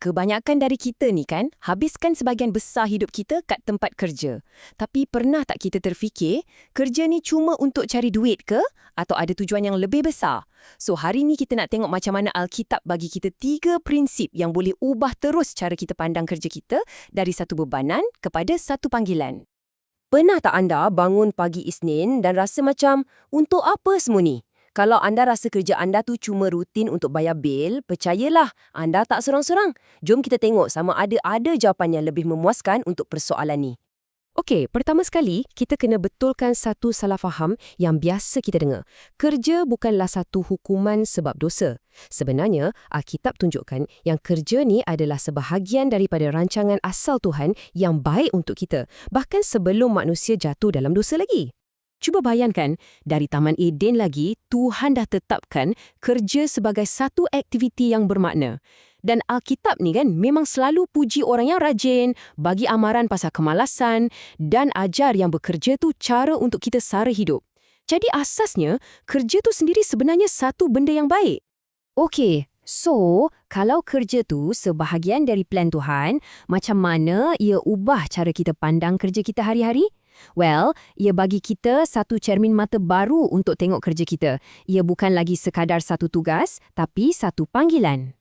Kebanyakan dari kita ni kan, habiskan sebahagian besar hidup kita kat tempat kerja. Tapi pernah tak kita terfikir, kerja ni cuma untuk cari duit ke? Atau ada tujuan yang lebih besar? So, hari ni kita nak tengok macam mana Alkitab bagi kita 3 prinsip yang boleh ubah terus cara kita pandang kerja kita dari satu bebanan kepada satu panggilan. Pernah tak anda bangun pagi Isnin dan rasa macam, untuk apa semua ni? Kalau anda rasa kerja anda tu cuma rutin untuk bayar bil, percayalah, anda tak serang-serang. Jom kita tengok sama ada jawapan yang lebih memuaskan untuk persoalan ni. Okey, pertama sekali, kita kena betulkan satu salah faham yang biasa kita dengar. Kerja bukanlah satu hukuman sebab dosa. Sebenarnya, Alkitab tunjukkan yang kerja ni adalah sebahagian daripada rancangan asal Tuhan yang baik untuk kita, bahkan sebelum manusia jatuh dalam dosa lagi. Cuba bayangkan, dari Taman Eden lagi, Tuhan dah tetapkan kerja sebagai satu aktiviti yang bermakna. Dan Alkitab ni kan memang selalu puji orang yang rajin, bagi amaran pasal kemalasan, dan ajar yang bekerja tu cara untuk kita sara hidup. Jadi asasnya, kerja tu sendiri sebenarnya satu benda yang baik. Okey, so kalau kerja tu sebahagian dari plan Tuhan, macam mana ia ubah cara kita pandang kerja kita hari-hari? Well, ia bagi kita satu cermin mata baru untuk tengok kerja kita. Ia bukan lagi sekadar satu tugas, tapi satu panggilan.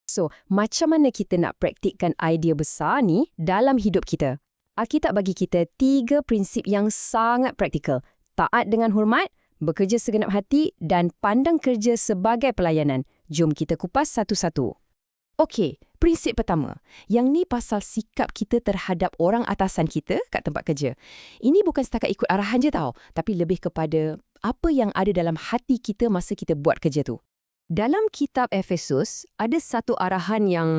So, macam mana kita nak praktikkan idea besar ni dalam hidup kita? Alkitab bagi kita 3 prinsip yang sangat praktikal. Taat dengan hormat, bekerja segenap hati dan pandang kerja sebagai pelayanan. Jom kita kupas satu-satu. Okey, prinsip pertama. Yang ni pasal sikap kita terhadap orang atasan kita kat tempat kerja. Ini bukan setakat ikut arahan je tau, tapi lebih kepada apa yang ada dalam hati kita masa kita buat kerja tu. Dalam kitab Efesus, ada satu arahan yang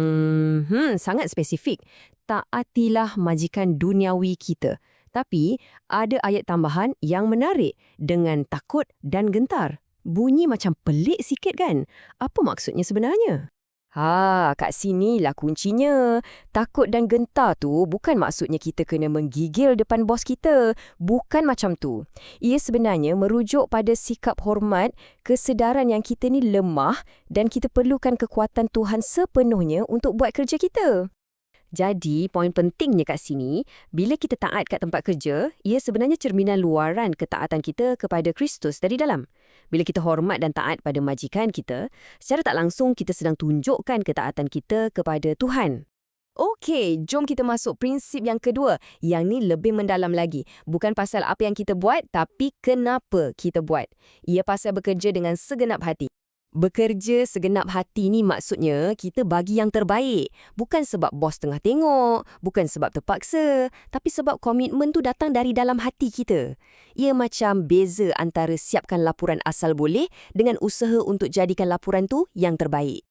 sangat spesifik. Taatilah majikan duniawi kita. Tapi, ada ayat tambahan yang menarik dengan takut dan gentar. Bunyi macam pelik sikit kan? Apa maksudnya sebenarnya? Kat sinilah kuncinya. Takut dan gentar tu bukan maksudnya kita kena menggigil depan bos kita. Bukan macam tu. Ia sebenarnya merujuk pada sikap hormat, kesedaran yang kita ni lemah dan kita perlukan kekuatan Tuhan sepenuhnya untuk buat kerja kita. Jadi, poin pentingnya kat sini, bila kita taat kat tempat kerja, ia sebenarnya cerminan luaran ketaatan kita kepada Kristus dari dalam. Bila kita hormat dan taat pada majikan kita, secara tak langsung kita sedang tunjukkan ketaatan kita kepada Tuhan. Okey, jom kita masuk prinsip yang kedua. Yang ni lebih mendalam lagi. Bukan pasal apa yang kita buat, tapi kenapa kita buat. Ia pasal bekerja dengan segenap hati. Bekerja segenap hati ni maksudnya kita bagi yang terbaik. Bukan sebab bos tengah tengok, bukan sebab terpaksa, tapi sebab komitmen tu datang dari dalam hati kita. Ia macam beza antara siapkan laporan asal boleh dengan usaha untuk jadikan laporan tu yang terbaik.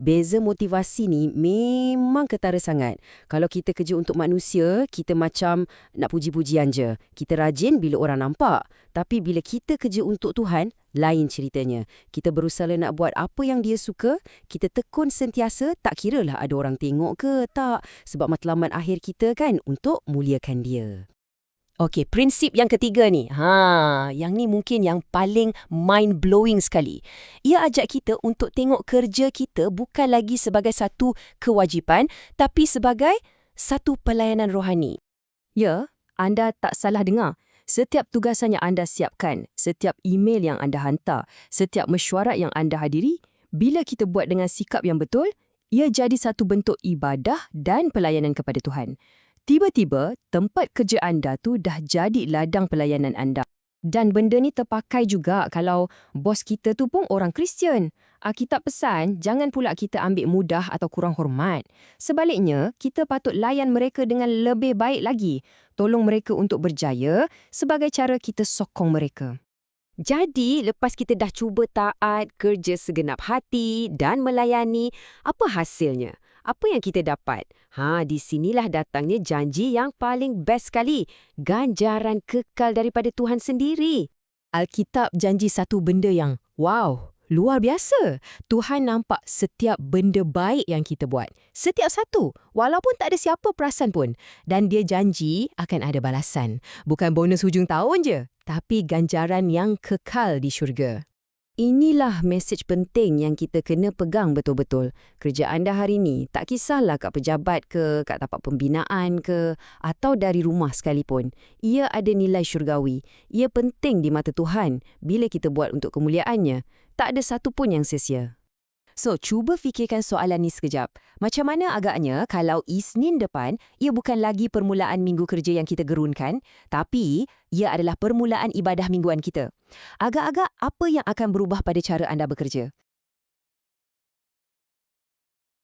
Beza motivasi ni memang ketara sangat. Kalau kita kerja untuk manusia, kita macam nak puji-pujian je. Kita rajin bila orang nampak. Tapi bila kita kerja untuk Tuhan, lain ceritanya. Kita berusaha nak buat apa yang dia suka, kita tekun sentiasa, tak kiralah ada orang tengok ke tak. Sebab matlamat akhir kita kan untuk muliakan dia. Okey, prinsip yang ketiga ni. Yang ni mungkin yang paling mind-blowing sekali. Ia ajak kita untuk tengok kerja kita bukan lagi sebagai satu kewajipan, tapi sebagai satu pelayanan rohani. Ya, anda tak salah dengar. Setiap tugasan yang anda siapkan, setiap email yang anda hantar, setiap mesyuarat yang anda hadiri, bila kita buat dengan sikap yang betul, ia jadi satu bentuk ibadah dan pelayanan kepada Tuhan. Tiba-tiba, tempat kerja anda tu dah jadi ladang pelayanan anda. Dan benda ni terpakai juga kalau bos kita tu pun orang Kristian. Alkitab pesan, jangan pula kita ambil mudah atau kurang hormat. Sebaliknya, kita patut layan mereka dengan lebih baik lagi. Tolong mereka untuk berjaya sebagai cara kita sokong mereka. Jadi, lepas kita dah cuba taat, kerja segenap hati dan melayani, apa hasilnya? Apa yang kita dapat? Di sinilah datangnya janji yang paling best sekali. Ganjaran kekal daripada Tuhan sendiri. Alkitab janji satu benda yang, wow, luar biasa. Tuhan nampak setiap benda baik yang kita buat. Setiap satu, walaupun tak ada siapa perasan pun. Dan dia janji akan ada balasan. Bukan bonus hujung tahun je, tapi ganjaran yang kekal di syurga. Inilah mesej penting yang kita kena pegang betul-betul. Kerja anda hari ini, tak kisahlah kat pejabat ke, kat tapak pembinaan ke, atau dari rumah sekalipun. Ia ada nilai syurgawi. Ia penting di mata Tuhan bila kita buat untuk kemuliaannya. Tak ada satu pun yang sia-sia. So, cuba fikirkan soalan ni sekejap. Macam mana agaknya kalau Isnin depan, ia bukan lagi permulaan minggu kerja yang kita gerunkan, tapi ia adalah permulaan ibadah mingguan kita. Agak-agak apa yang akan berubah pada cara anda bekerja?